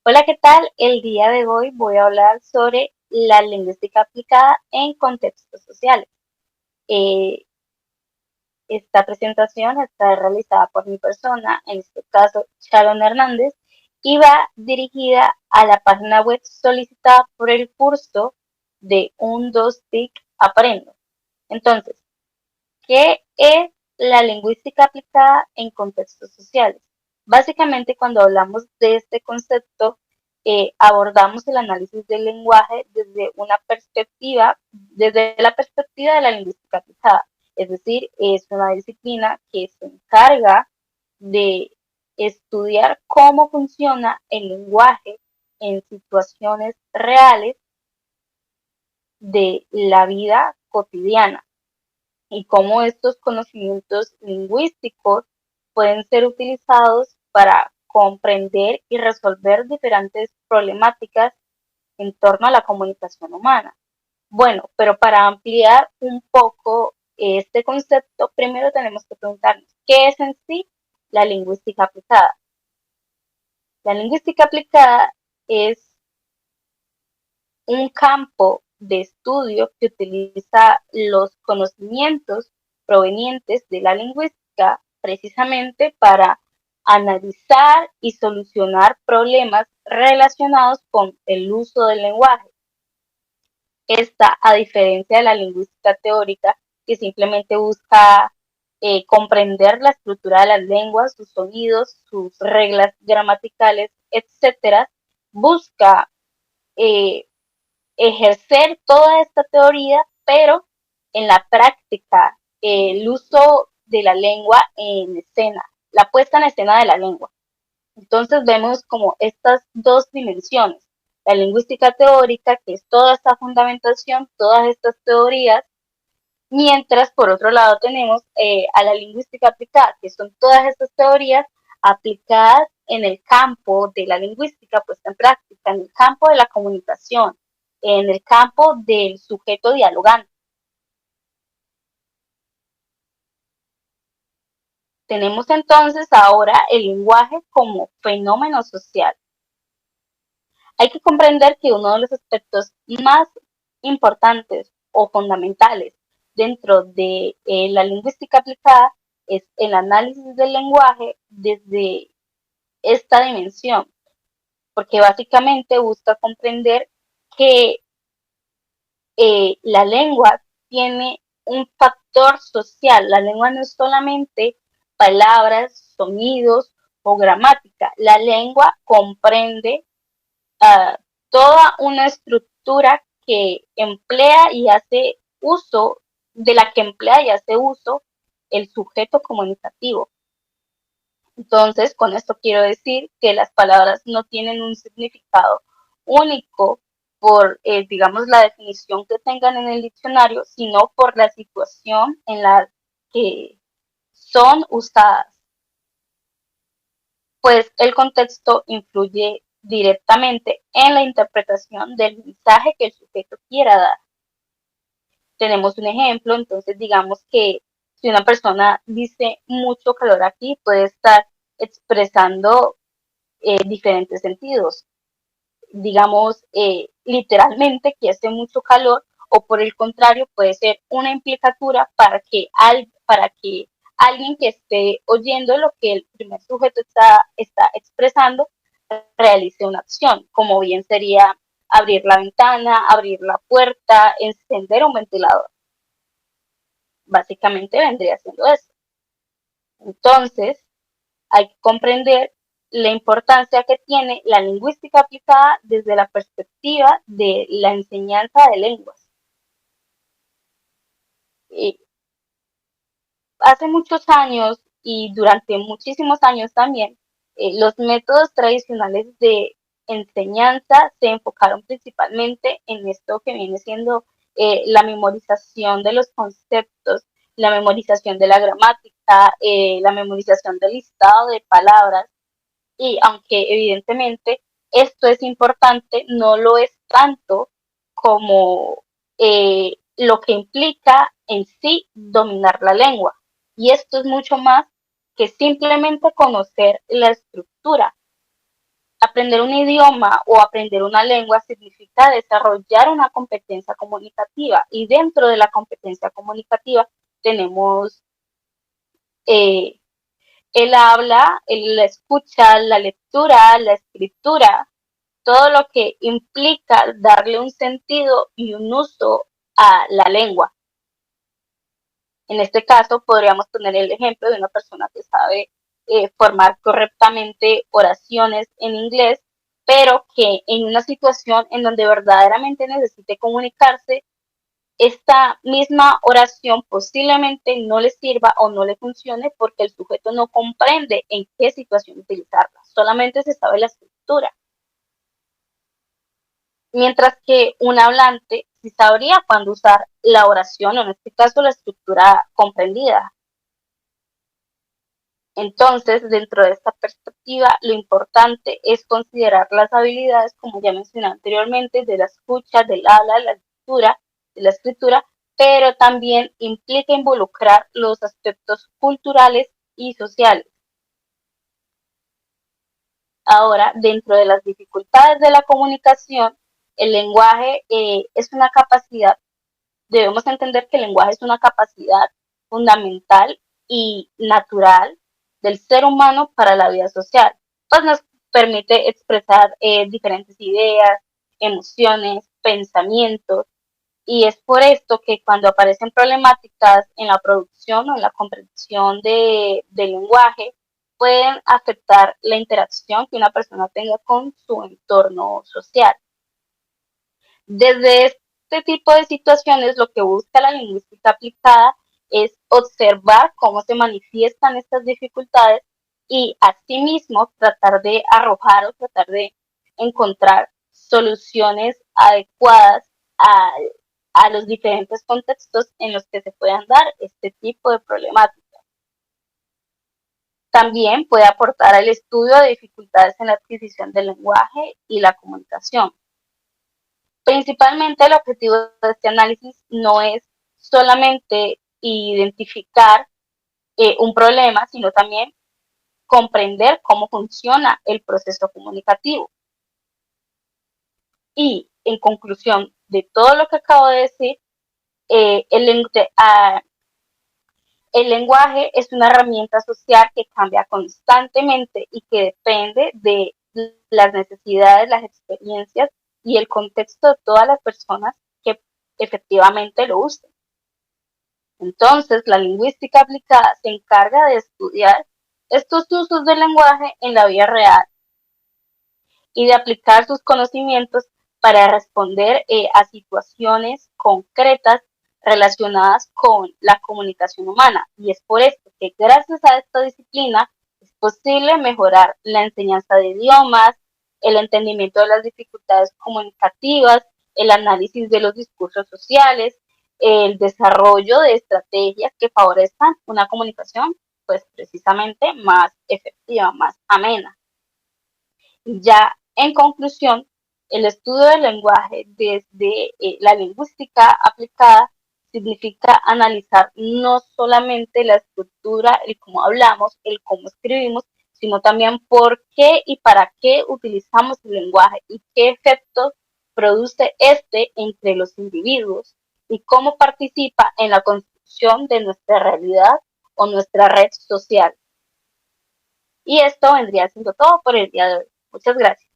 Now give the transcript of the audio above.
Hola, ¿qué tal? El día de hoy voy a hablar sobre la lingüística aplicada en contextos sociales. Eh, Esta presentación está realizada por mi persona, en este caso Sharon Hernández, y va dirigida a la página web solicitada por el curso de un 2 TIC Aprendo. Entonces, ¿qué es la lingüística aplicada en contextos sociales? Básicamente, cuando hablamos de este concepto, abordamos el análisis del lenguaje desde la perspectiva de la lingüística aplicada. Es decir, es una disciplina que se encarga de estudiar cómo funciona el lenguaje en situaciones reales de la vida cotidiana y cómo estos conocimientos lingüísticos pueden ser utilizados para comprender y resolver diferentes problemáticas en torno a la comunicación humana. Bueno, pero para ampliar un poco este concepto, primero tenemos que preguntarnos, ¿qué es en sí la lingüística aplicada? La lingüística aplicada es un campo de estudio que utiliza los conocimientos provenientes de la lingüística precisamente para analizar y solucionar problemas relacionados con el uso del lenguaje. Esta, a diferencia de la lingüística teórica, que simplemente busca comprender la estructura de las lenguas, sus sonidos, sus reglas gramaticales, etcétera, busca eh, ejercer toda esta teoría, pero en la práctica, el uso de la lengua en escena, la puesta en escena de la lengua. Entonces vemos como estas dos dimensiones, la lingüística teórica, que es toda esta fundamentación, todas estas teorías, mientras por otro lado tenemos a la lingüística aplicada, que son todas estas teorías aplicadas en el campo de la lingüística puesta en práctica, en el campo de la comunicación, en el campo del sujeto dialogante. Tenemos entonces ahora el lenguaje como fenómeno social. Hay que comprender que uno de los aspectos más importantes o fundamentales dentro de la lingüística aplicada es el análisis del lenguaje desde esta dimensión, porque básicamente busca comprender que la lengua tiene un factor social. La lengua no es solamente palabras, sonidos o gramática. La lengua comprende toda una estructura que emplea y hace uso, de la que emplea y hace uso el sujeto comunicativo. Entonces, con esto quiero decir que las palabras no tienen un significado único por, digamos, la definición que tengan en el diccionario, sino por la situación en la que son usadas, pues el contexto influye directamente en la interpretación del mensaje que el sujeto quiera dar. Tenemos un ejemplo, entonces digamos que si una persona dice mucho calor aquí, puede estar expresando diferentes sentidos. Digamos, literalmente que hace mucho calor, o por el contrario, puede ser una implicatura para que alguien que esté oyendo lo que el primer sujeto está expresando realice una acción, como bien sería abrir la ventana, abrir la puerta, encender un ventilador. Básicamente vendría siendo eso. Entonces, hay que comprender la importancia que tiene la lingüística aplicada desde la perspectiva de la enseñanza de lenguas. Y hace muchos años y durante muchísimos años también, los métodos tradicionales de enseñanza se enfocaron principalmente en esto que viene siendo la memorización de los conceptos, la memorización de la gramática, la memorización del listado de palabras, y aunque evidentemente esto es importante, no lo es tanto como lo que implica en sí dominar la lengua. Y esto es mucho más que simplemente conocer la estructura. Aprender un idioma o aprender una lengua significa desarrollar una competencia comunicativa, y dentro de la competencia comunicativa tenemos eh, el habla, la escucha, la lectura, la escritura, todo lo que implica darle un sentido y un uso a la lengua. En este caso, podríamos poner el ejemplo de una persona que sabe formar correctamente oraciones en inglés, pero que en una situación en donde verdaderamente necesite comunicarse, esta misma oración posiblemente no le sirva o no le funcione porque el sujeto no comprende en qué situación utilizarla, solamente se sabe la estructura. Mientras que un hablante sí sabría cuándo usar la oración, o en este caso la estructura comprendida. Entonces, dentro de esta perspectiva, lo importante es considerar las habilidades, como ya mencioné anteriormente, de la escucha, del habla, de la escritura, pero también implica involucrar los aspectos culturales y sociales. Ahora, dentro de las dificultades de la comunicación, el lenguaje es una capacidad, debemos entender que el lenguaje es una capacidad fundamental y natural del ser humano para la vida social, pues nos permite expresar diferentes ideas, emociones, pensamientos, y es por esto que cuando aparecen problemáticas en la producción o en la comprensión del lenguaje, pueden afectar la interacción que una persona tenga con su entorno social. Desde este tipo de situaciones, lo que busca la lingüística aplicada es observar cómo se manifiestan estas dificultades y asimismo tratar de arrojar o tratar de encontrar soluciones adecuadas a los diferentes contextos en los que se puedan dar este tipo de problemáticas. También puede aportar al estudio de dificultades en la adquisición del lenguaje y la comunicación. Principalmente el objetivo de este análisis no es solamente identificar un problema, sino también comprender cómo funciona el proceso comunicativo. Y en conclusión de todo lo que acabo de decir, eh, el, el lenguaje es una herramienta social que cambia constantemente y que depende de las necesidades, las experiencias y el contexto de todas las personas que efectivamente lo usen. Entonces, la lingüística aplicada se encarga de estudiar estos usos del lenguaje en la vida real y de aplicar sus conocimientos para responder a situaciones concretas relacionadas con la comunicación humana. Y es por esto que gracias a esta disciplina es posible mejorar la enseñanza de idiomas, el entendimiento de las dificultades comunicativas, el análisis de los discursos sociales, el desarrollo de estrategias que favorezcan una comunicación pues precisamente más efectiva, más amena. Ya en conclusión, el estudio del lenguaje desde la lingüística aplicada significa analizar no solamente la estructura, el cómo hablamos, el cómo escribimos, sino también por qué y para qué utilizamos el lenguaje y qué efectos produce este entre los individuos y cómo participa en la construcción de nuestra realidad o nuestra red social. Y esto vendría siendo todo por el día de hoy. Muchas gracias.